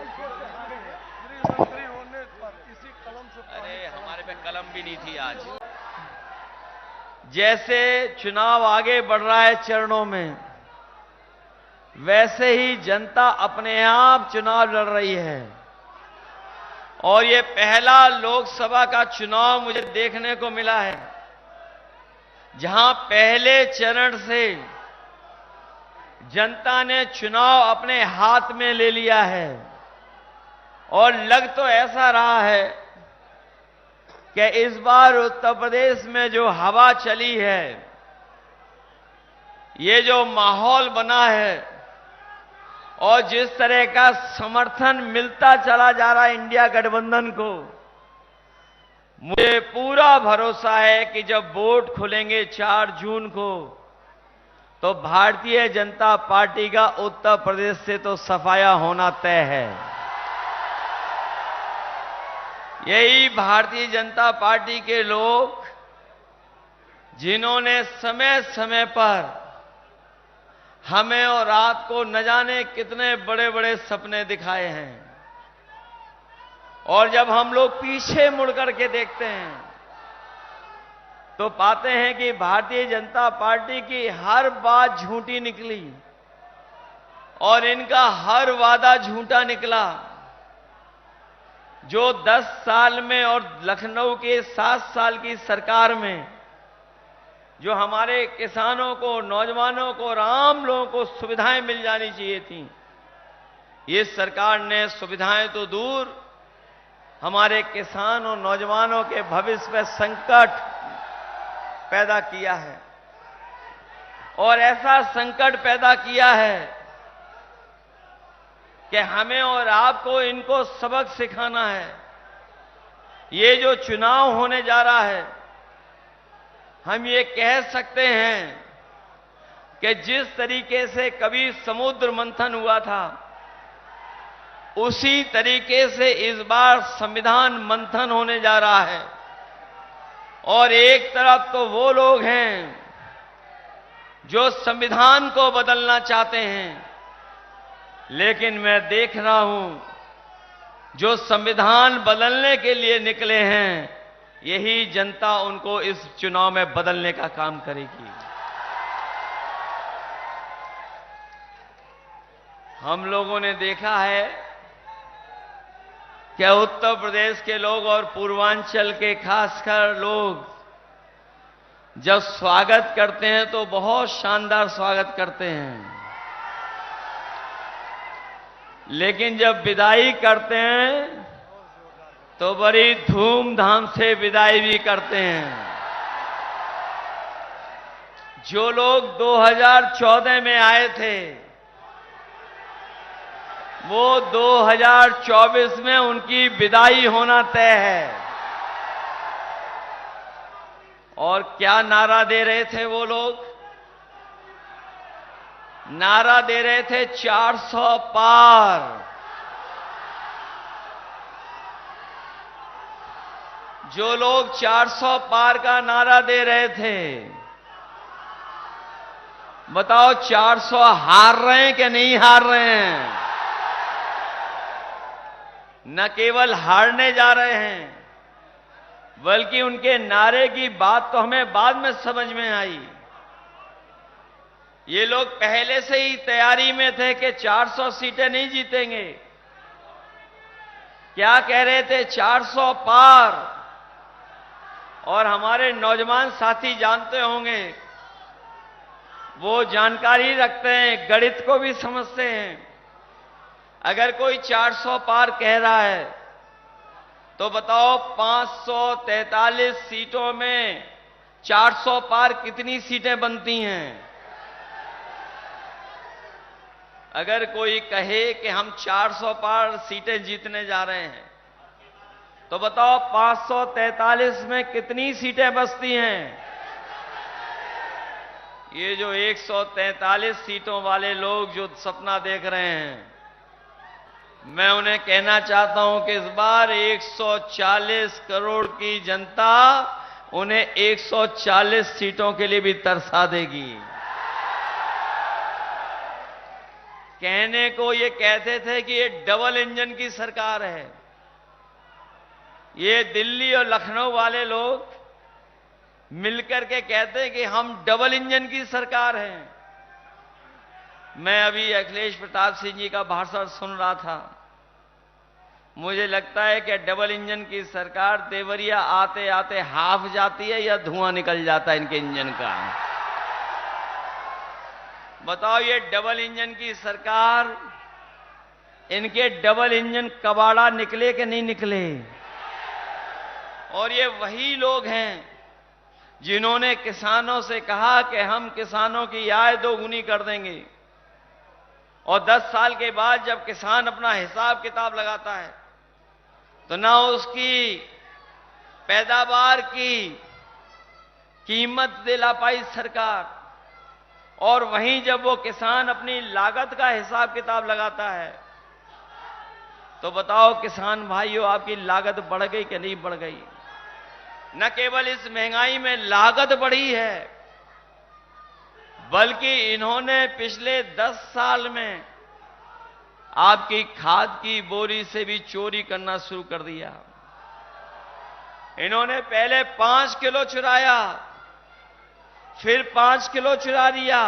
मंत्री होने पर इसी कलम से। अरे हमारे पे कलम भी नहीं थी आज। जैसे चुनाव आगे बढ़ रहा है चरणों में, वैसे ही जनता अपने आप चुनाव लड़ रही है। और ये पहला लोकसभा का चुनाव मुझे देखने को मिला है जहां पहले चरण से जनता ने चुनाव अपने हाथ में ले लिया है। और लग तो ऐसा रहा है कि इस बार उत्तर प्रदेश में जो हवा चली है, ये जो माहौल बना है और जिस तरह का समर्थन मिलता चला जा रहा है इंडिया गठबंधन को, मुझे पूरा भरोसा है कि जब वोट खुलेंगे 4 जून को, तो भारतीय जनता पार्टी का उत्तर प्रदेश से तो सफाया होना तय है। यही भारतीय जनता पार्टी के लोग जिन्होंने समय समय पर हमें और रात को न जाने कितने बड़े बड़े सपने दिखाए हैं, और जब हम लोग पीछे मुड़ करके देखते हैं तो पाते हैं कि भारतीय जनता पार्टी की हर बात झूठी निकली और इनका हर वादा झूठा निकला। जो 10 साल में और लखनऊ के 7 साल की सरकार में जो हमारे किसानों को, नौजवानों को और आम लोगों को सुविधाएं मिल जानी चाहिए थी, ये सरकार ने सुविधाएं तो दूर, हमारे किसान और नौजवानों के भविष्य में संकट पैदा किया है। और ऐसा संकट पैदा किया है कि हमें और आपको इनको सबक सिखाना है। ये जो चुनाव होने जा रहा है, हम ये कह सकते हैं कि जिस तरीके से कभी समुद्र मंथन हुआ था, उसी तरीके से इस बार संविधान मंथन होने जा रहा है। और एक तरफ तो वो लोग हैं जो संविधान को बदलना चाहते हैं, लेकिन मैं देख रहा हूं जो संविधान बदलने के लिए निकले हैं, यही जनता उनको इस चुनाव में बदलने का काम करेगी। हम लोगों ने देखा है कि उत्तर प्रदेश के लोग और पूर्वांचल के खासकर लोग जब स्वागत करते हैं तो बहुत शानदार स्वागत करते हैं, लेकिन जब विदाई करते हैं तो बड़ी धूमधाम से विदाई भी करते हैं। जो लोग 2014 में आए थे, वो 2024 में उनकी विदाई होना तय है। और क्या नारा दे रहे थे वो लोग? नारा दे रहे थे 400 पार। जो लोग 400 पार का नारा दे रहे थे, बताओ 400 हार रहे हैं कि नहीं हार रहे हैं? न केवल हारने जा रहे हैं, बल्कि उनके नारे की बात तो हमें बाद में समझ में आई। ये लोग पहले से ही तैयारी में थे कि 400 सीटें नहीं जीतेंगे। क्या कह रहे थे? 400 पार। और हमारे नौजवान साथी जानते होंगे, वो जानकारी रखते हैं, गणित को भी समझते हैं। अगर कोई 400 पार कह रहा है तो बताओ 543 सीटों में 400 पार कितनी सीटें बनती हैं? अगर कोई कहे कि हम 400 पार सीटें जीतने जा रहे हैं, तो बताओ 543 में कितनी सीटें बचती हैं? ये जो 143 सीटों वाले लोग जो सपना देख रहे हैं, मैं उन्हें कहना चाहता हूं कि इस बार 140 करोड़ की जनता उन्हें 140 सीटों के लिए भी तरसा देगी। कहने को ये कहते थे कि ये डबल इंजन की सरकार है। ये दिल्ली और लखनऊ वाले लोग मिलकर के कहते हैं कि हम डबल इंजन की सरकार हैं। मैं अभी अखिलेश प्रताप सिंह जी का भाषण सुन रहा था। मुझे लगता है कि डबल इंजन की सरकार देवरिया आते आते हाफ जाती है या धुआं निकल जाता है इनके इंजन का। बताओ, ये डबल इंजन की सरकार, इनके डबल इंजन कबाड़ा निकले कि नहीं निकले? और ये वही लोग हैं जिन्होंने किसानों से कहा कि हम किसानों की आय दोगुनी कर देंगे, और 10 साल के बाद जब किसान अपना हिसाब किताब लगाता है तो ना उसकी पैदावार की कीमत दिला पाई सरकार, और वहीं जब वो किसान अपनी लागत का हिसाब किताब लगाता है तो बताओ किसान भाइयों, आपकी लागत बढ़ गई कि नहीं बढ़ गई? न केवल इस महंगाई में लागत बढ़ी है, बल्कि इन्होंने पिछले 10 साल में आपकी खाद की बोरी से भी चोरी करना शुरू कर दिया। इन्होंने पहले 5 किलो चुराया, फिर 5 किलो चुरा दिया।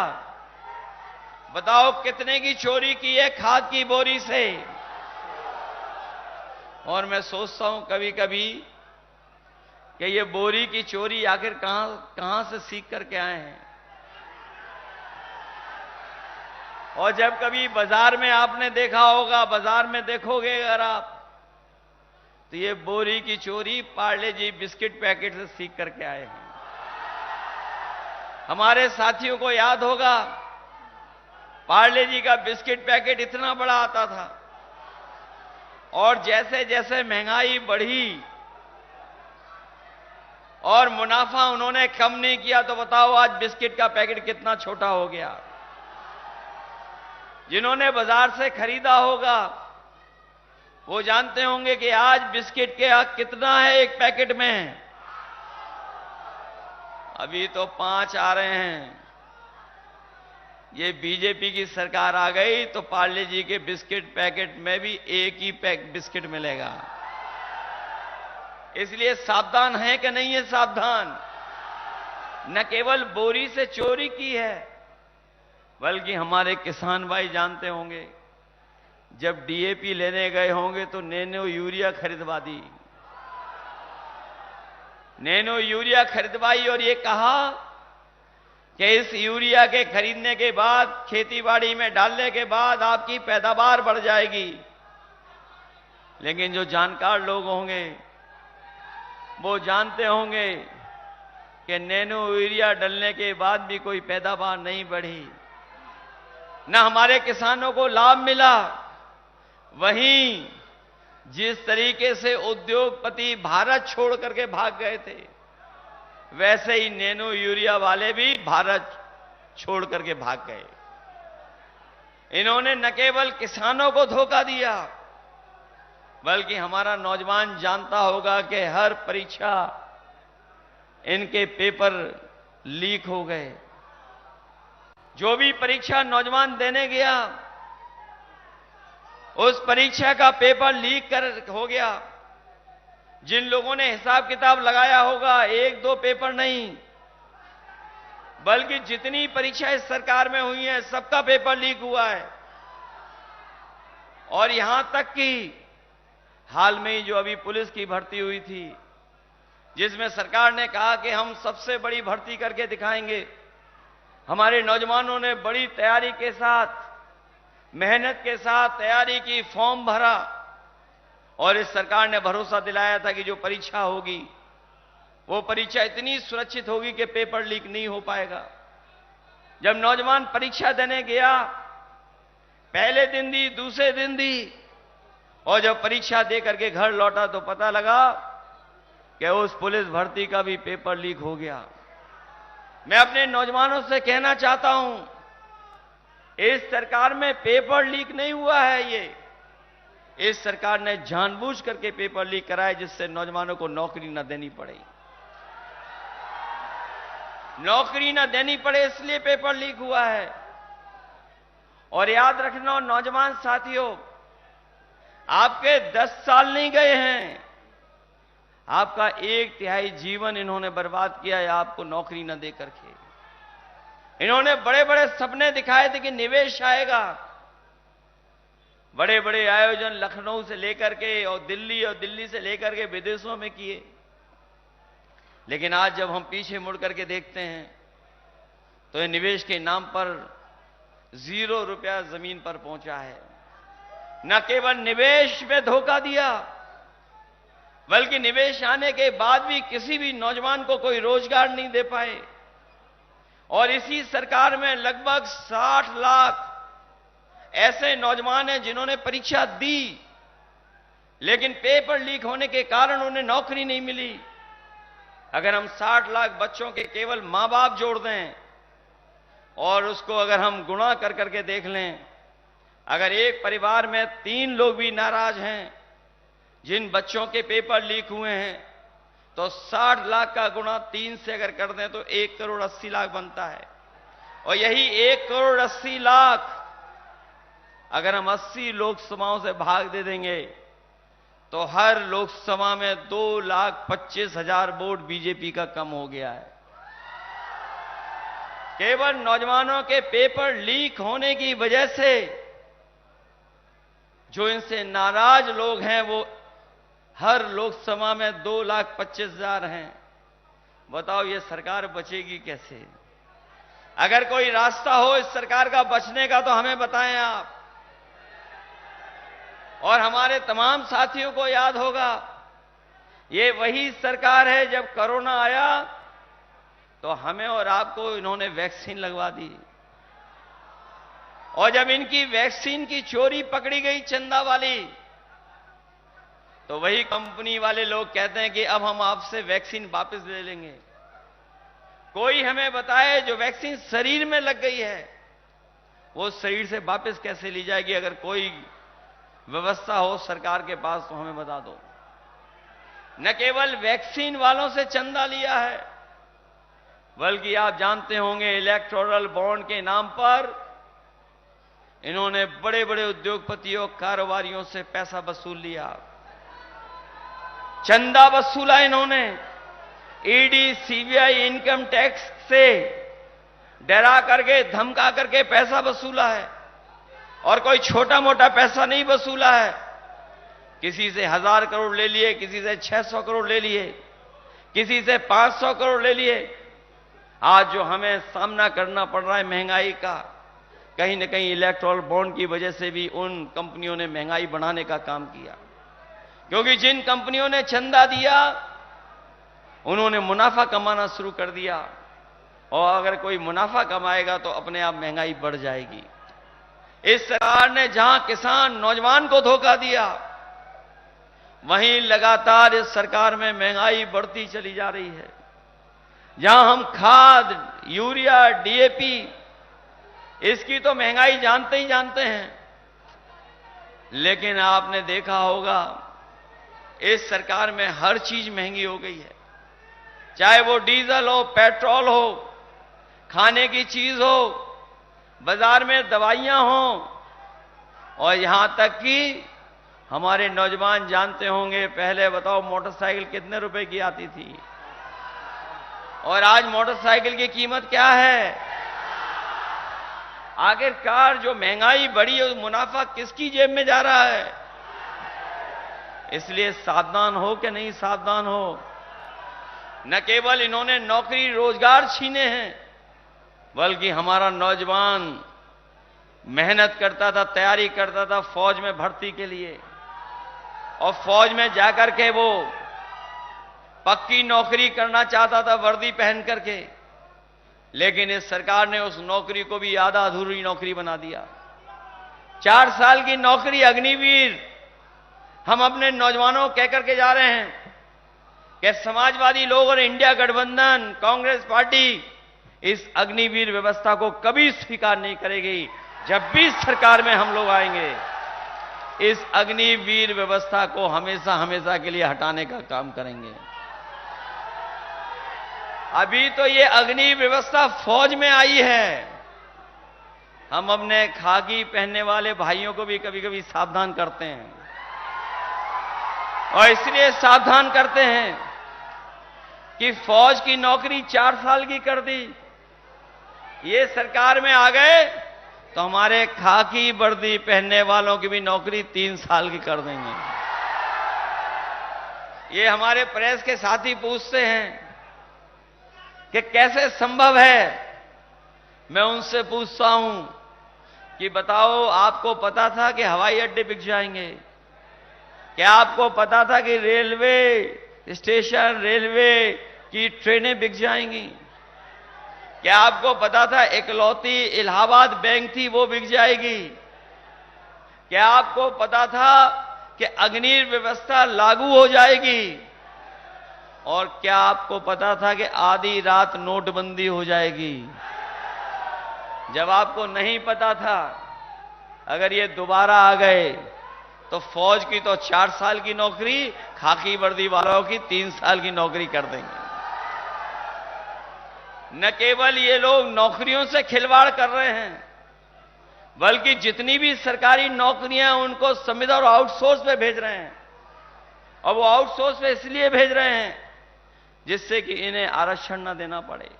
बताओ कितने की चोरी की है खाद की बोरी से? और मैं सोचता हूं कभी कभी कि ये बोरी की चोरी आखिर कहां से सीख करके आए हैं। और जब कभी बाजार में आपने देखा होगा, बाजार में देखोगे अगर आप, तो ये बोरी की चोरी पार्ले जी बिस्किट पैकेट से सीख करके आए हैं। हमारे साथियों को याद होगा, पार्ले जी का बिस्किट पैकेट इतना बड़ा आता था, और जैसे जैसे महंगाई बढ़ी और मुनाफा उन्होंने कम नहीं किया, तो बताओ आज बिस्किट का पैकेट कितना छोटा हो गया। जिन्होंने बाजार से खरीदा होगा वो जानते होंगे कि आज बिस्किट के कितना है एक पैकेट में। अभी तो 5 आ रहे हैं। ये बीजेपी की सरकार आ गई तो पार्ले जी के बिस्किट पैकेट में भी एक ही बिस्किट मिलेगा। इसलिए सावधान है कि नहीं है सावधान? न केवल बोरी से चोरी की है, बल्कि हमारे किसान भाई जानते होंगे जब डीएपी लेने गए होंगे तो नैनो यूरिया खरीदवा दी। नैनो यूरिया खरीदवाई और ये कहा कि इस यूरिया के खरीदने के बाद, खेतीबाड़ी में डालने के बाद आपकी पैदावार बढ़ जाएगी। लेकिन जो जानकार लोग होंगे वो जानते होंगे कि नैनो यूरिया डलने के बाद भी कोई पैदावार नहीं बढ़ी, न हमारे किसानों को लाभ मिला। वहीं जिस तरीके से उद्योगपति भारत छोड़ करके भाग गए थे, वैसे ही नैनो यूरिया वाले भी भारत छोड़ करके भाग गए। इन्होंने न केवल किसानों को धोखा दिया, बल्कि हमारा नौजवान जानता होगा कि हर परीक्षा इनके पेपर लीक हो गए। जो भी परीक्षा नौजवान देने गया, उस परीक्षा का पेपर लीक हो गया। जिन लोगों ने हिसाब किताब लगाया होगा, 1-2 पेपर नहीं, बल्कि जितनी परीक्षा इस सरकार में हुई है सबका पेपर लीक हुआ है। और यहां तक कि हाल में ही जो अभी पुलिस की भर्ती हुई थी, जिसमें सरकार ने कहा कि हम सबसे बड़ी भर्ती करके दिखाएंगे, हमारे नौजवानों ने बड़ी तैयारी के साथ, मेहनत के साथ तैयारी की, फॉर्म भरा, और इस सरकार ने भरोसा दिलाया था कि जो परीक्षा होगी वो परीक्षा इतनी सुरक्षित होगी कि पेपर लीक नहीं हो पाएगा। जब नौजवान परीक्षा देने गया, पहले दिन दी, दूसरे दिन दी, और जब परीक्षा दे करके घर लौटा तो पता लगा कि उस पुलिस भर्ती का भी पेपर लीक हो गया। मैं अपने नौजवानों से कहना चाहता हूं, इस सरकार में पेपर लीक नहीं हुआ है। ये इस सरकार ने जानबूझ करके पेपर लीक कराए, जिससे नौजवानों को नौकरी न देनी पड़े। नौकरी न देनी पड़े इसलिए पेपर लीक हुआ है। और याद रखना नौजवान साथियों, आपके 10 साल नहीं गए हैं, आपका 1/3 जीवन इन्होंने बर्बाद किया है आपको नौकरी न दे करके। इन्होंने बड़े बड़े सपने दिखाए थे कि निवेश आएगा, बड़े बड़े आयोजन लखनऊ से लेकर के और दिल्ली से लेकर के विदेशों में किए। लेकिन आज जब हम पीछे मुड़ करके देखते हैं तो ये निवेश के नाम पर 0 रुपया जमीन पर पहुंचा है। न केवल निवेश में धोखा दिया, बल्कि निवेश आने के बाद भी किसी भी नौजवान को कोई रोजगार नहीं दे पाए। और इसी सरकार में लगभग 60 लाख ऐसे नौजवान हैं जिन्होंने परीक्षा दी, लेकिन पेपर लीक होने के कारण उन्हें नौकरी नहीं मिली। अगर हम 60 लाख बच्चों के केवल मां बाप जोड़ दें और उसको अगर हम गुणा कर करके देख लें, अगर एक परिवार में 3 लोग भी नाराज हैं जिन बच्चों के पेपर लीक हुए हैं, तो 60 लाख का गुणा 3 से अगर कर दें तो 1 करोड़ 80 लाख बनता है। और यही 1 करोड़ 80 लाख अगर हम 80 लोकसभाओं से भाग दे देंगे तो हर लोकसभा में 2,25,000 वोट बीजेपी का कम हो गया है। केवल नौजवानों के पेपर लीक होने की वजह से जो इनसे नाराज लोग हैं वो हर लोकसभा में 2,25,000 हैं। बताओ ये सरकार बचेगी कैसे? अगर कोई रास्ता हो इस सरकार का बचने का तो हमें बताएं आप। और हमारे तमाम साथियों को याद होगा, ये वही सरकार है जब कोरोना आया तो हमें और आपको इन्होंने वैक्सीन लगवा दी। और जब इनकी वैक्सीन की चोरी पकड़ी गई चंदा वाली, तो वही कंपनी वाले लोग कहते हैं कि अब हम आपसे वैक्सीन वापस ले लेंगे। कोई हमें बताए जो वैक्सीन शरीर में लग गई है वो शरीर से वापस कैसे ली जाएगी? अगर कोई व्यवस्था हो सरकार के पास तो हमें बता दो। न केवल वैक्सीन वालों से चंदा लिया है, बल्कि आप जानते होंगे इलेक्टोरल बॉन्ड के नाम पर इन्होंने बड़े बड़े उद्योगपतियों कारोबारियों से पैसा वसूल लिया, चंदा वसूला इन्होंने। ईडी सीबीआई इनकम टैक्स से डरा करके धमका करके पैसा वसूला है। और कोई छोटा मोटा पैसा नहीं वसूला है। किसी से 1000 करोड़ ले लिए, किसी से 600 करोड़ ले लिए, किसी से 500 करोड़ ले लिए। आज जो हमें सामना करना पड़ रहा है महंगाई का, कहीं न कहीं इलेक्टोरल बॉन्ड की वजह से भी उन कंपनियों ने महंगाई बढ़ाने का काम किया। क्योंकि जिन कंपनियों ने चंदा दिया उन्होंने मुनाफा कमाना शुरू कर दिया, और अगर कोई मुनाफा कमाएगा तो अपने आप महंगाई बढ़ जाएगी। इस सरकार ने जहां किसान नौजवान को धोखा दिया, वहीं लगातार इस सरकार में महंगाई बढ़ती चली जा रही है। जहां हम खाद, यूरिया, डीएपी, इसकी तो महंगाई जानते ही जानते हैं, लेकिन आपने देखा होगा इस सरकार में हर चीज महंगी हो गई है। चाहे वो डीजल हो, पेट्रोल हो, खाने की चीज हो, बाजार में दवाइयां हों, और यहां तक कि हमारे नौजवान जानते होंगे, पहले बताओ मोटरसाइकिल कितने रुपए की आती थी और आज मोटरसाइकिल की कीमत क्या है? आखिरकार जो महंगाई बढ़ी है मुनाफा किसकी जेब में जा रहा है? इसलिए सावधान हो कि नहीं सावधान हो। न केवल इन्होंने नौकरी रोजगार छीने हैं, बल्कि हमारा नौजवान मेहनत करता था, तैयारी करता था फौज में भर्ती के लिए, और फौज में जाकर के वो पक्की नौकरी करना चाहता था वर्दी पहन करके, लेकिन इस सरकार ने उस नौकरी को भी आधा अधूरी नौकरी बना दिया। 4 साल की नौकरी अग्निवीर हम अपने नौजवानों को कहकर के जा रहे हैं कि समाजवादी लोग और इंडिया गठबंधन कांग्रेस पार्टी इस अग्निवीर व्यवस्था को कभी स्वीकार नहीं करेगी। जब भी सरकार में हम लोग आएंगे, इस अग्निवीर व्यवस्था को हमेशा हमेशा के लिए हटाने का काम करेंगे। अभी तो ये अग्नि व्यवस्था फौज में आई है, हम अपने खाकी पहनने वाले भाइयों को भी कभी कभी सावधान करते हैं, और इसलिए सावधान करते हैं कि फौज की नौकरी 4 साल की कर दी। ये सरकार में आ गए तो हमारे खाकी वर्दी पहनने वालों की भी नौकरी 3 साल की कर देंगे। ये हमारे प्रेस के साथी पूछते हैं कि कैसे संभव है। मैं उनसे पूछता हूं कि बताओ, आपको पता था कि हवाई अड्डे बिक जाएंगे? क्या आपको पता था कि रेलवे स्टेशन, रेलवे की ट्रेनें बिक जाएंगी? क्या आपको पता था इकलौती इलाहाबाद बैंक थी, वो बिक जाएगी? क्या आपको पता था कि अग्नि व्यवस्था लागू हो जाएगी? और क्या आपको पता था कि आधी रात नोटबंदी हो जाएगी? जब आपको नहीं पता था, अगर ये दोबारा आ गए तो फौज की तो 4 साल की नौकरी, खाकी वर्दी वालों की 3 साल की नौकरी कर देंगे। न केवल ये लोग नौकरियों से खिलवाड़ कर रहे हैं, बल्कि जितनी भी सरकारी नौकरियां उनको संविदा और आउटसोर्स पे भेज रहे हैं। और वो आउटसोर्स पे इसलिए भेज रहे हैं जिससे कि इन्हें आरक्षण न देना पड़े।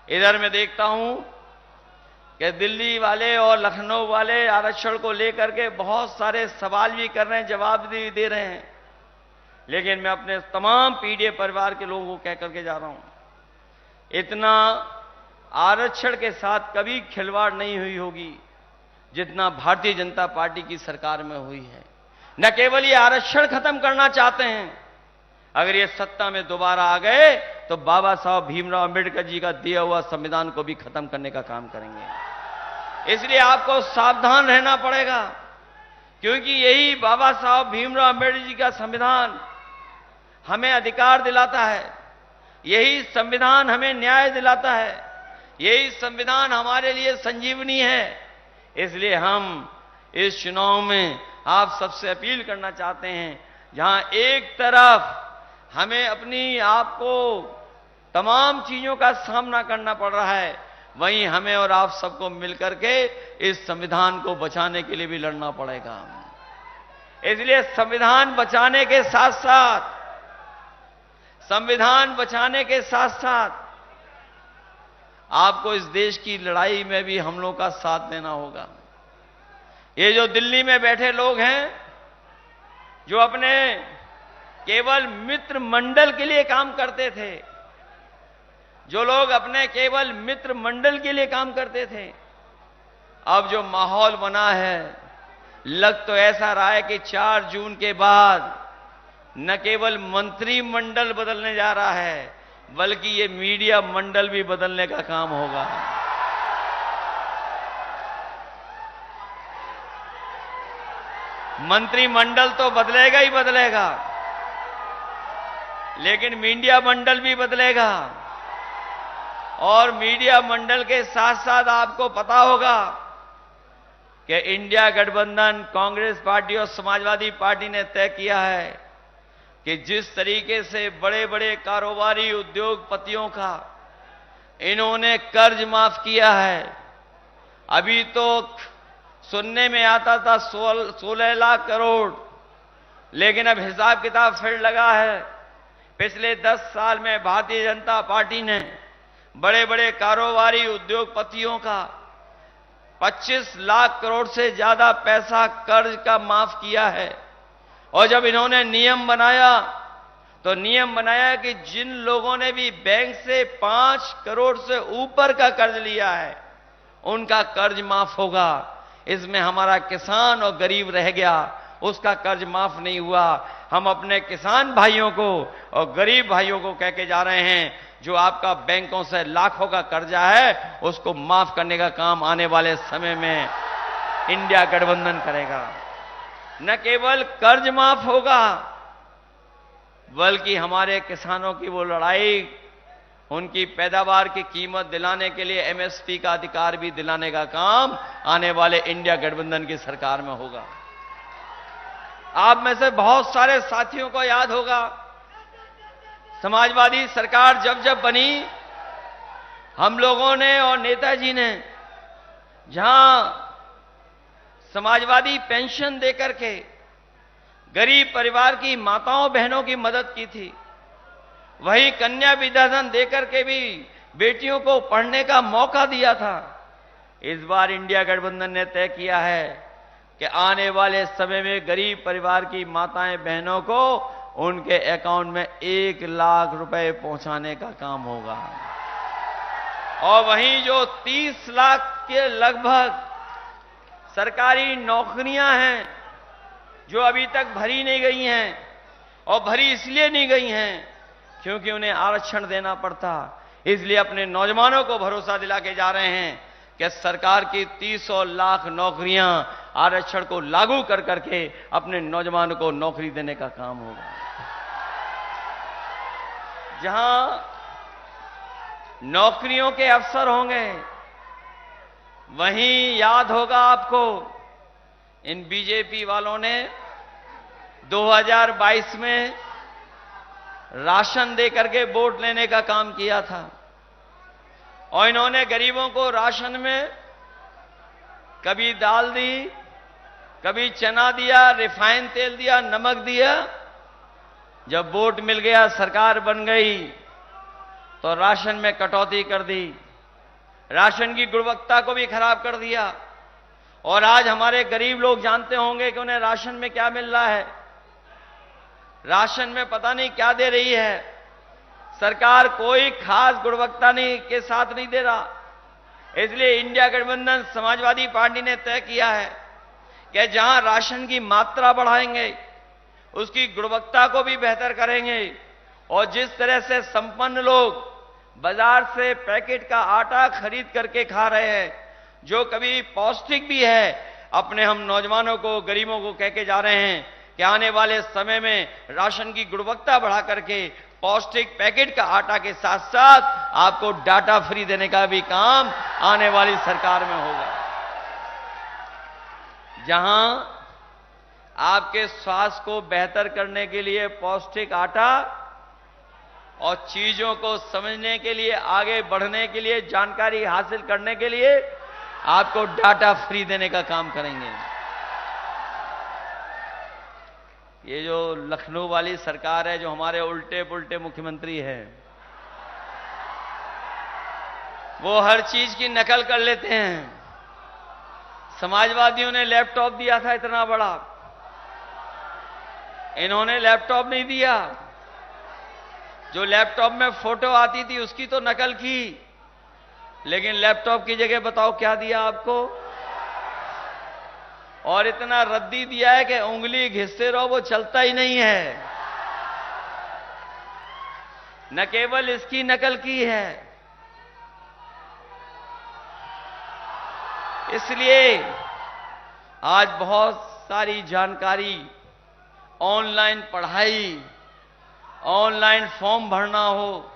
इधर मैं देखता हूं कि दिल्ली वाले और लखनऊ वाले आरक्षण को लेकर के बहुत सारे सवाल भी कर रहे हैं, जवाब भी दे रहे हैं। लेकिन मैं अपने तमाम पीडीए परिवार के लोगों को कह करके जा रहा हूं, इतना आरक्षण के साथ कभी खिलवाड़ नहीं हुई होगी जितना भारतीय जनता पार्टी की सरकार में हुई है। न केवल ये आरक्षण खत्म करना चाहते हैं, अगर ये सत्ता में दोबारा आ गए तो बाबा साहब भीमराव अंबेडकर जी का दिया हुआ संविधान को भी खत्म करने का काम करेंगे। इसलिए आपको सावधान रहना पड़ेगा, क्योंकि यही बाबा साहब भीमराव अंबेडकर जी का संविधान हमें अधिकार दिलाता है, यही संविधान हमें न्याय दिलाता है, यही संविधान हमारे लिए संजीवनी है। इसलिए हम इस चुनाव में आप सबसे अपील करना चाहते हैं, जहां एक तरफ हमें अपनी आप को तमाम चीजों का सामना करना पड़ रहा है, वहीं हमें और आप सबको मिलकर के इस संविधान को बचाने के लिए भी लड़ना पड़ेगा। इसलिए संविधान बचाने के साथ साथ आपको इस देश की लड़ाई में भी हम लोगों का साथ देना होगा। ये जो दिल्ली में बैठे लोग हैं, जो अपने केवल मित्र मंडल के लिए काम करते थे, जो लोग अपने केवल मित्र मंडल के लिए काम करते थे, अब जो माहौल बना है, लग तो ऐसा रहा है कि 4 जून के बाद न केवल मंत्रिमंडल बदलने जा रहा है, बल्कि ये मीडिया मंडल भी बदलने का काम होगा। मंत्रिमंडल तो बदलेगा ही बदलेगा, लेकिन मीडिया मंडल भी बदलेगा। और मीडिया मंडल के साथ साथ आपको पता होगा कि इंडिया गठबंधन, कांग्रेस पार्टी और समाजवादी पार्टी ने तय किया है कि जिस तरीके से बड़े बड़े कारोबारी उद्योगपतियों का इन्होंने कर्ज माफ किया है, अभी तो सुनने में आता था 16 लाख करोड़, लेकिन अब हिसाब किताब फिर लगा है। पिछले 10 साल में भारतीय जनता पार्टी ने बड़े बड़े कारोबारी उद्योगपतियों का 25 लाख करोड़ से ज्यादा पैसा कर्ज का माफ किया है। और जब इन्होंने नियम बनाया तो नियम बनाया कि जिन लोगों ने भी बैंक से 5 करोड़ से ऊपर का कर्ज लिया है, उनका कर्ज माफ होगा। इसमें हमारा किसान और गरीब रह गया, उसका कर्ज माफ नहीं हुआ। हम अपने किसान भाइयों को और गरीब भाइयों को कह के जा रहे हैं, जो आपका बैंकों से लाखों का कर्जा है, उसको माफ करने का काम आने वाले समय में इंडिया गठबंधन करेगा। न केवल कर्ज माफ होगा, बल्कि हमारे किसानों की वो लड़ाई, उनकी पैदावार की कीमत दिलाने के लिए एमएसपी का अधिकार भी दिलाने का काम आने वाले इंडिया गठबंधन की सरकार में होगा। आप में से बहुत सारे साथियों को याद होगा, समाजवादी सरकार जब जब बनी, हम लोगों ने और नेताजी ने जहां समाजवादी पेंशन देकर के गरीब परिवार की माताओं बहनों की मदद की थी, वही कन्या विद्याधन देकर के भी बेटियों को पढ़ने का मौका दिया था। इस बार इंडिया गठबंधन ने तय किया है कि आने वाले समय में गरीब परिवार की माताएं बहनों को उनके अकाउंट में 1 लाख रुपए पहुंचाने का काम होगा। और वहीं जो 30 लाख के लगभग सरकारी नौकरियां हैं जो अभी तक भरी नहीं गई हैं, और भरी इसलिए नहीं गई हैं क्योंकि उन्हें आरक्षण देना पड़ता, इसलिए अपने नौजवानों को भरोसा दिला के जा रहे हैं कि सरकार की 30 लाख नौकरियां आरक्षण को लागू कर करके अपने नौजवानों को नौकरी देने का काम होगा। जहां नौकरियों के अवसर होंगे, वहीं याद होगा आपको इन बीजेपी वालों ने 2022 में राशन देकर के वोट लेने का काम किया था, और इन्होंने गरीबों को राशन में कभी दाल दी, कभी चना दिया, रिफाइन तेल दिया, नमक दिया। जब वोट मिल गया, सरकार बन गई, तो राशन में कटौती कर दी, राशन की गुणवत्ता को भी खराब कर दिया। और आज हमारे गरीब लोग जानते होंगे कि उन्हें राशन में क्या मिल रहा है। राशन में पता नहीं क्या दे रही है सरकार, कोई खास गुणवत्ता नहीं के साथ नहीं दे रहा। इसलिए इंडिया गठबंधन समाजवादी पार्टी ने तय किया है कि जहां राशन की मात्रा बढ़ाएंगे, उसकी गुणवत्ता को भी बेहतर करेंगे, और जिस तरह से संपन्न लोग बाजार से पैकेट का आटा खरीद करके खा रहे हैं, जो कभी पौष्टिक भी है, अपने हम नौजवानों को, गरीबों को कह के जा रहे हैं कि आने वाले समय में राशन की गुणवत्ता बढ़ा करके पौष्टिक पैकेट का आटा के साथ साथ आपको डाटा फ्री देने का भी काम आने वाली सरकार में होगा। जहां आपके स्वास्थ्य को बेहतर करने के लिए पौष्टिक आटा, और चीजों को समझने के लिए, आगे बढ़ने के लिए, जानकारी हासिल करने के लिए आपको डाटा फ्री देने का काम करेंगे। ये जो लखनऊ वाली सरकार है, जो हमारे उल्टे पुल्टे मुख्यमंत्री हैं, वो हर चीज की नकल कर लेते हैं। समाजवादियों ने लैपटॉप दिया था इतना बड़ा, इन्होंने लैपटॉप नहीं दिया। जो लैपटॉप में फोटो आती थी उसकी तो नकल की, लेकिन लैपटॉप की जगह बताओ क्या दिया आपको। और इतना रद्दी दिया है कि उंगली घिसते रहो, वो चलता ही नहीं है। न केवल इसकी नकल की है, इसलिए आज बहुत सारी जानकारी, ऑनलाइन पढ़ाई, ऑनलाइन फॉर्म भरना हो,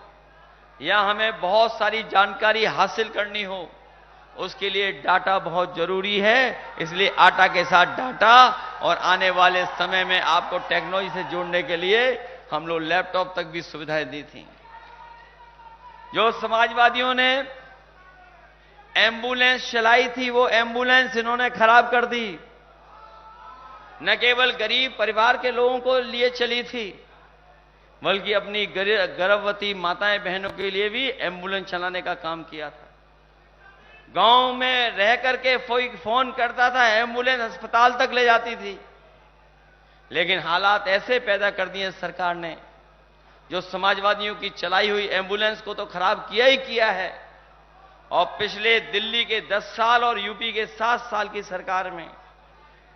या हमें बहुत सारी जानकारी हासिल करनी हो, उसके लिए डाटा बहुत जरूरी है। इसलिए आटा के साथ डाटा, और आने वाले समय में आपको टेक्नोलॉजी से जोड़ने के लिए हम लोग लैपटॉप तक भी सुविधाएं दी थी। जो समाजवादियों ने एम्बुलेंस चलाई थी, वो एम्बुलेंस इन्होंने खराब कर दी। न केवल गरीब परिवार के लोगों को लिए चली थी, बल्कि अपनी गर्भवती माताएं बहनों के लिए भी एम्बुलेंस चलाने का काम किया था। गांव में रह करके फोन करता था, एम्बुलेंस अस्पताल तक ले जाती थी। लेकिन हालात ऐसे पैदा कर दिए सरकार ने, जो समाजवादियों की चलाई हुई एम्बुलेंस को तो खराब किया ही किया है। और पिछले दिल्ली के 10 साल और यूपी के 7 साल की सरकार में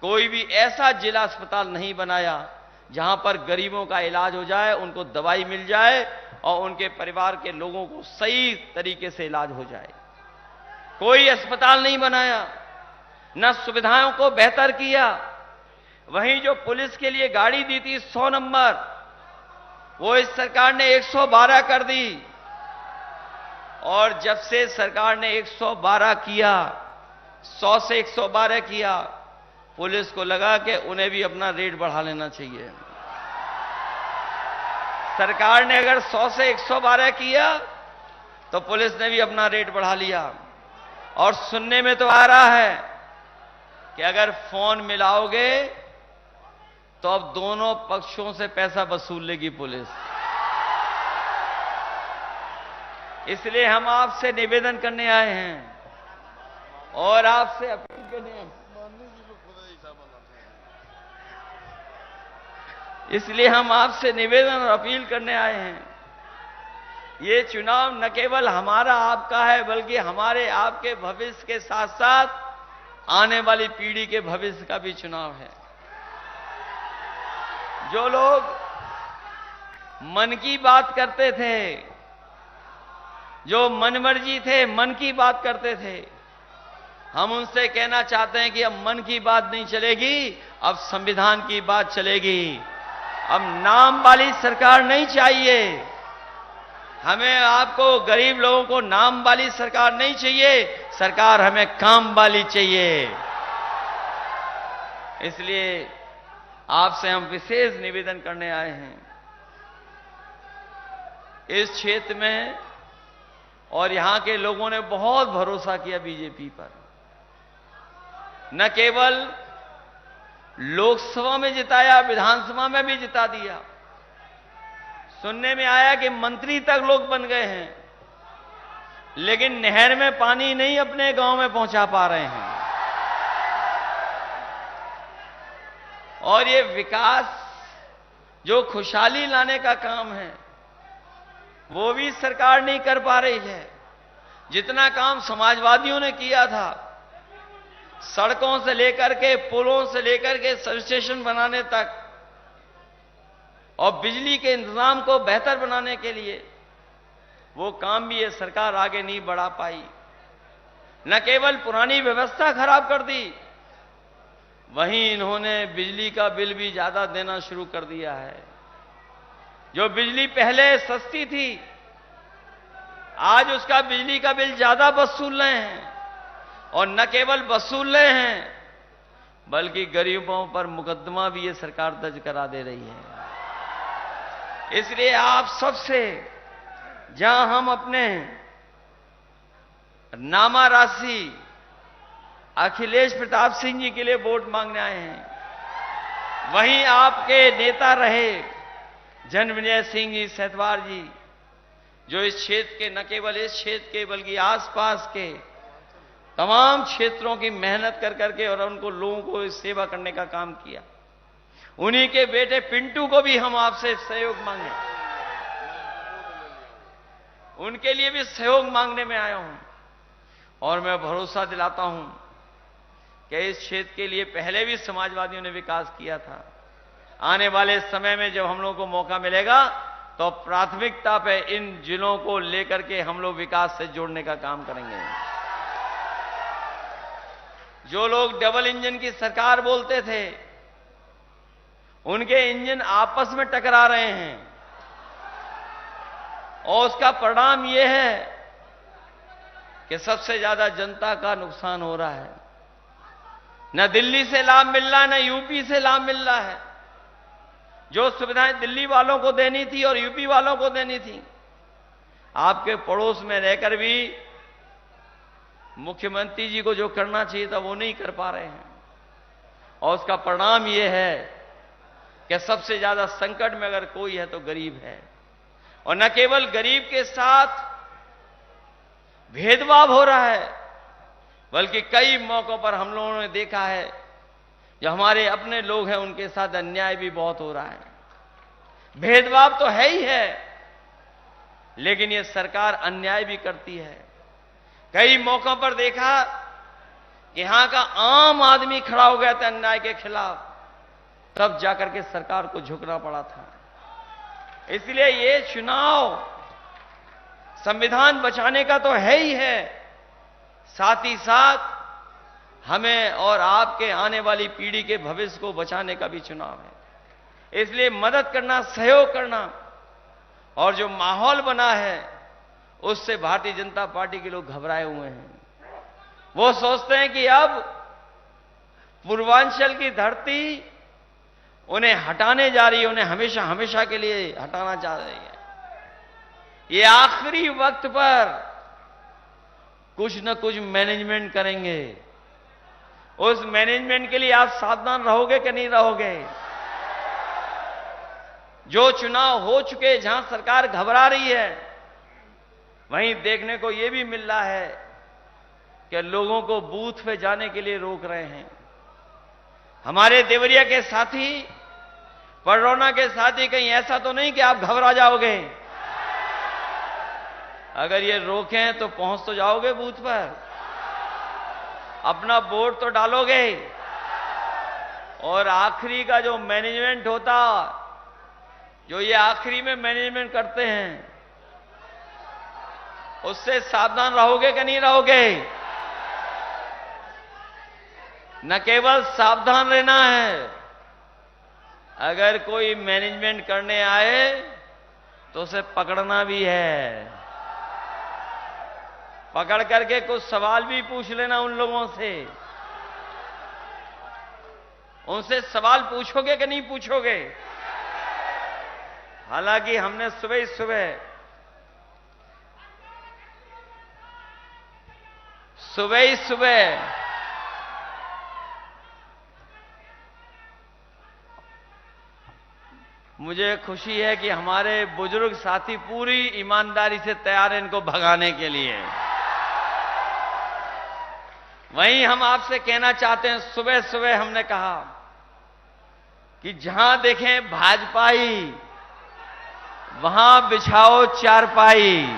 कोई भी ऐसा जिला अस्पताल नहीं बनाया जहां पर गरीबों का इलाज हो जाए, उनको दवाई मिल जाए और उनके परिवार के लोगों को सही तरीके से इलाज हो जाए। कोई अस्पताल नहीं बनाया, न सुविधाओं को बेहतर किया। वहीं जो पुलिस के लिए गाड़ी दी थी 100 नंबर, वो इस सरकार ने 112 कर दी। और जब से सरकार ने 112 किया, 100 से 112 किया, पुलिस को लगा कि उन्हें भी अपना रेट बढ़ा लेना चाहिए। सरकार ने अगर 100 से 112 किया तो पुलिस ने भी अपना रेट बढ़ा लिया। और सुनने में तो आ रहा है कि अगर फोन मिलाओगे तो अब दोनों पक्षों से पैसा वसूल लेगी पुलिस। इसलिए हम आपसे निवेदन करने आए हैं और आपसे अपील करने आए हैं। इसलिए हम आपसे निवेदन और अपील करने आए हैं। ये चुनाव न केवल हमारा आपका है, बल्कि हमारे आपके भविष्य के साथ साथ आने वाली पीढ़ी के भविष्य का भी चुनाव है। जो लोग मन की बात करते थे, जो मनमर्जी थे, मन की बात करते थे, हम उनसे कहना चाहते हैं कि अब मन की बात नहीं चलेगी, अब संविधान की बात चलेगी। अब नाम वाली सरकार नहीं चाहिए हमें। आपको गरीब लोगों को नाम वाली सरकार नहीं चाहिए, सरकार हमें काम वाली चाहिए। इसलिए आपसे हम विशेष निवेदन करने आए हैं। इस क्षेत्र में और यहां के लोगों ने बहुत भरोसा किया बीजेपी पर। न केवल लोकसभा में जिताया, विधानसभा में भी जिता दिया। सुनने में आया कि मंत्री तक लोग बन गए हैं, लेकिन नहर में पानी नहीं अपने गांव में पहुंचा पा रहे हैं। और ये विकास जो खुशहाली लाने का काम है, वो भी सरकार नहीं कर पा रही है। जितना काम समाजवादियों ने किया था, सड़कों से लेकर के, पुलों से लेकर के सब स्टेशन बनाने तक, और बिजली के इंतजाम को बेहतर बनाने के लिए, वो काम भी ये सरकार आगे नहीं बढ़ा पाई। न केवल पुरानी व्यवस्था खराब कर दी, वहीं इन्होंने बिजली का बिल भी ज्यादा देना शुरू कर दिया है। जो बिजली पहले सस्ती थी, आज उसका बिजली का बिल ज्यादा वसूल रहे हैं। और न केवल वसूल रहे हैं, बल्कि गरीबों पर मुकदमा भी ये सरकार दर्ज करा दे रही है। इसलिए आप सबसे, जहां हम अपने नामा राशि अखिलेश प्रताप सिंह जी के लिए वोट मांगने आए हैं, वहीं आपके नेता रहे जन्मेजय सिंह जी सेतवार जी, जो इस क्षेत्र के, न केवल इस क्षेत्र के बल्कि आसपास के तमाम क्षेत्रों की मेहनत कर करके और उनको लोगों को सेवा करने का काम किया। उन्हीं के बेटे पिंटू को भी हम आपसे सहयोग मांगे, उनके लिए भी सहयोग मांगने में आया हूं। और मैं भरोसा दिलाता हूं कि इस क्षेत्र के लिए पहले भी समाजवादियों ने विकास किया था। आने वाले समय में जब हम लोगों को मौका मिलेगा, तो प्राथमिकता पे इन जिलों को लेकर के हम लोग विकास से जोड़ने का काम करेंगे। जो लोग डबल इंजन की सरकार बोलते थे, उनके इंजन आपस में टकरा रहे हैं, और उसका परिणाम यह है कि सबसे ज्यादा जनता का नुकसान हो रहा है। न दिल्ली से लाभ मिल रहा है, न यूपी से लाभ मिल रहा है। जो सुविधाएं दिल्ली वालों को देनी थी और यूपी वालों को देनी थी, आपके पड़ोस में रहकर भी मुख्यमंत्री जी को जो करना चाहिए था वो नहीं कर पा रहे हैं। और उसका परिणाम यह है कि सबसे ज्यादा संकट में अगर कोई है तो गरीब है। और न केवल गरीब के साथ भेदभाव हो रहा है, बल्कि कई मौकों पर हम लोगों ने देखा है, जो हमारे अपने लोग हैं उनके साथ अन्याय भी बहुत हो रहा है। भेदभाव तो है ही है, लेकिन ये सरकार अन्याय भी करती है। कई मौकों पर देखा कि यहां का आम आदमी खड़ा हो गया था अन्याय के खिलाफ, तब जाकर के सरकार को झुकना पड़ा था। इसलिए ये चुनाव संविधान बचाने का तो है ही है, साथ ही साथ हमें और आपके आने वाली पीढ़ी के भविष्य को बचाने का भी चुनाव है। इसलिए मदद करना, सहयोग करना, और जो माहौल बना है उससे भारतीय जनता पार्टी के लोग घबराए हुए हैं। वो सोचते हैं कि अब पूर्वांचल की धरती उन्हें हटाने जा रही है, उन्हें हमेशा हमेशा के लिए हटाना चाह रही है। ये आखिरी वक्त पर कुछ न कुछ मैनेजमेंट करेंगे। उस मैनेजमेंट के लिए आप सावधान रहोगे कि नहीं रहोगे? जो चुनाव हो चुके, जहां सरकार घबरा रही है, वहीं देखने को यह भी मिल रहा है कि लोगों को बूथ पे जाने के लिए रोक रहे हैं। हमारे देवरिया के साथी, पडरौना के साथी, कहीं ऐसा तो नहीं कि आप घबरा जाओगे? अगर ये रोकें तो पहुंच तो जाओगे बूथ पर, अपना वोट तो डालोगे। और आखिरी का जो मैनेजमेंट होता, जो ये आखिरी में मैनेजमेंट करते हैं, उससे सावधान रहोगे कि नहीं रहोगे? न केवल सावधान रहना है, अगर कोई मैनेजमेंट करने आए तो उसे पकड़ना भी है। पकड़ करके कुछ सवाल भी पूछ लेना उन लोगों से। उनसे सवाल पूछोगे कि नहीं पूछोगे? हालांकि हमने सुबह ही सुबह मुझे खुशी है कि हमारे बुजुर्ग साथी पूरी ईमानदारी से तैयार हैं इनको भगाने के लिए। वहीं हम आपसे कहना चाहते हैं, सुबह सुबह हमने कहा कि जहां देखें भाजपाई, वहां बिछाओ चारपाई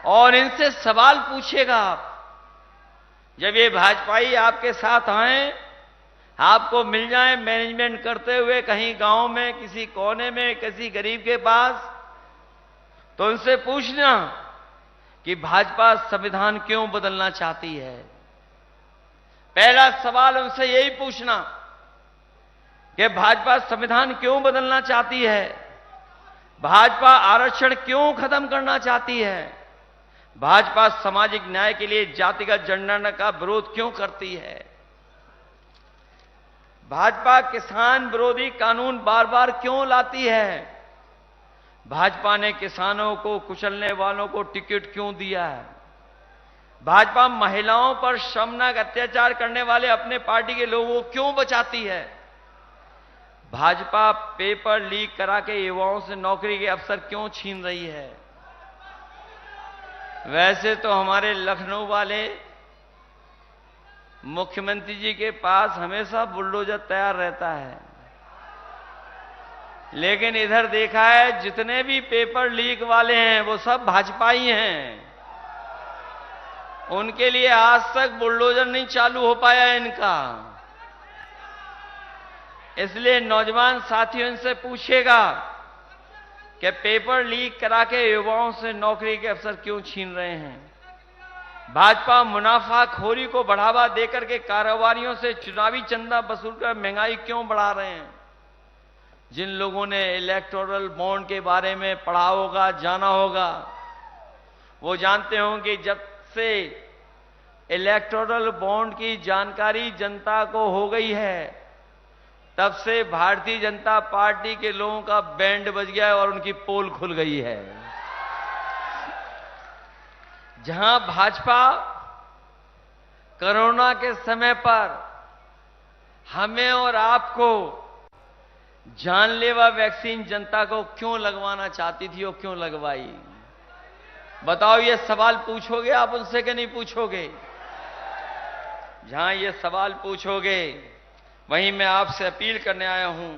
और इनसे सवाल पूछिएगा आप। जब ये भाजपाई आपके साथ आए, आपको मिल जाए मैनेजमेंट करते हुए कहीं गांव में, किसी कोने में, किसी गरीब के पास, तो उनसे पूछना कि भाजपा संविधान क्यों बदलना चाहती है। पहला सवाल उनसे यही पूछना कि भाजपा संविधान क्यों बदलना चाहती है, भाजपा आरक्षण क्यों खत्म करना चाहती है, भाजपा सामाजिक न्याय के लिए जातिगत जनगणना का विरोध क्यों करती है, भाजपा किसान विरोधी कानून बार बार क्यों लाती है, भाजपा ने किसानों को कुचलने वालों को टिकट क्यों दिया है, भाजपा महिलाओं पर शर्मनाक अत्याचार करने वाले अपने पार्टी के लोगों को क्यों बचाती है, भाजपा पेपर लीक करा के युवाओं से नौकरी के अवसर क्यों छीन रही है। वैसे तो हमारे लखनऊ वाले मुख्यमंत्री जी के पास हमेशा बुलडोजर तैयार रहता है, लेकिन इधर देखा है जितने भी पेपर लीक वाले हैं वो सब भाजपाई हैं। उनके लिए आज तक बुलडोजर नहीं चालू हो पाया इनका। इसलिए नौजवान साथियों से पूछेगा कि पेपर लीक करा के युवाओं से नौकरी के अवसर क्यों छीन रहे हैं। भाजपा मुनाफाखोरी को बढ़ावा देकर के कारोबारियों से चुनावी चंदा वसूलकर महंगाई क्यों बढ़ा रहे हैं। जिन लोगों ने इलेक्टोरल बॉन्ड के बारे में पढ़ा होगा, जाना होगा, वो जानते होंगे जब से इलेक्टोरल बॉन्ड की जानकारी जनता को हो गई है, तब से भारतीय जनता पार्टी के लोगों का बैंड बज गया है और उनकी पोल खुल गई है। जहां भाजपा कोरोना के समय पर हमें और आपको जानलेवा वैक्सीन जनता को क्यों लगवाना चाहती थी और क्यों लगवाई, बताओ। ये सवाल पूछोगे आप उनसे कि नहीं पूछोगे? जहां ये सवाल पूछोगे, वहीं मैं आपसे अपील करने आया हूं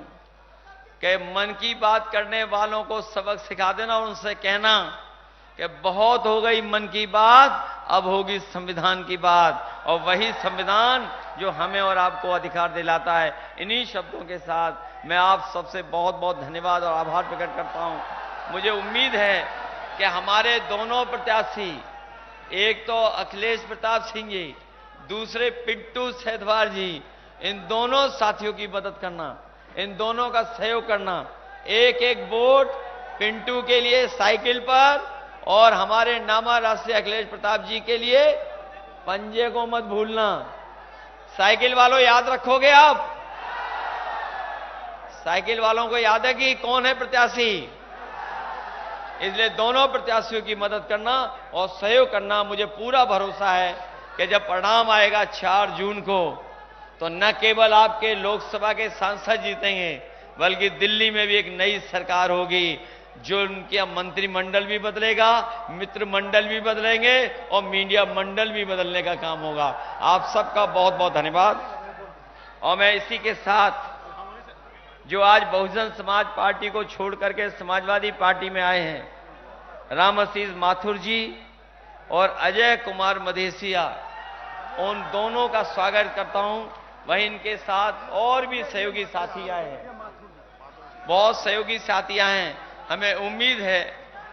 कि मन की बात करने वालों को सबक सिखा देना और उनसे कहना कि बहुत हो गई मन की बात, अब होगी संविधान की बात, और वही संविधान जो हमें और आपको अधिकार दिलाता है। इन्हीं शब्दों के साथ मैं आप सबसे बहुत बहुत धन्यवाद और आभार प्रकट करता हूं। मुझे उम्मीद है कि हमारे दोनों प्रत्याशी, एक तो अखिलेश प्रताप सिंह जी, दूसरे पिंटू सेधवार जी, इन दोनों साथियों की मदद करना, इन दोनों का सहयोग करना। एक एक वोट पिंटू के लिए साइकिल पर और हमारे नामा राष्ट्रीय अखिलेश प्रताप जी के लिए पंजे को मत भूलना। साइकिल वालों याद रखोगे आप? साइकिल वालों को याद है कि कौन है प्रत्याशी? इसलिए दोनों प्रत्याशियों की मदद करना और सहयोग करना। मुझे पूरा भरोसा है कि जब परिणाम आएगा 4 जून को, तो न केवल आपके लोकसभा के सांसद जीतेंगे, बल्कि दिल्ली में भी एक नई सरकार होगी, जो उनके मंत्रिमंडल भी बदलेगा, मित्र मंडल भी बदलेंगे और मीडिया मंडल भी बदलने का काम होगा। आप सबका बहुत बहुत धन्यवाद। और मैं इसी के साथ जो आज बहुजन समाज पार्टी को छोड़ करके समाजवादी पार्टी में आए हैं, रामाशीष माथुर जी और अजय कुमार मधेसिया, उन दोनों का स्वागत करता हूं। वहीं इनके साथ और भी सहयोगी साथी आए हैं, बहुत सहयोगी साथी आए हैं। हमें उम्मीद है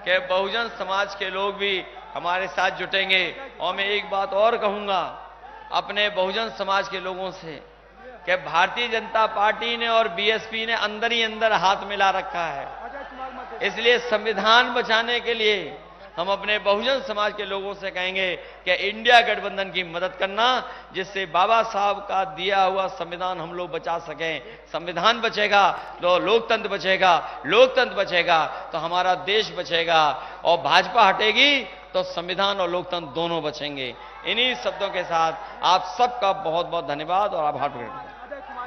कि बहुजन समाज के लोग भी हमारे साथ जुटेंगे। और मैं एक बात और कहूंगा अपने बहुजन समाज के लोगों से कि भारतीय जनता पार्टी ने और बीएसपी ने अंदर ही अंदर हाथ मिला रखा है। इसलिए संविधान बचाने के लिए हम अपने बहुजन समाज के लोगों से कहेंगे कि इंडिया गठबंधन की मदद करना, जिससे बाबा साहब का दिया हुआ संविधान हम लोग बचा सकें। संविधान बचेगा तो लोकतंत्र बचेगा, लोकतंत्र बचेगा तो हमारा देश बचेगा, और भाजपा हटेगी तो संविधान और लोकतंत्र दोनों बचेंगे। इन्हीं शब्दों के साथ आप सबका बहुत बहुत धन्यवाद और आभार प्रकट करता हूं।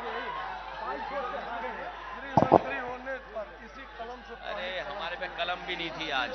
मंत्री होने पर इसी कलम से अरे हमारे पे कलम भी नहीं थी आज।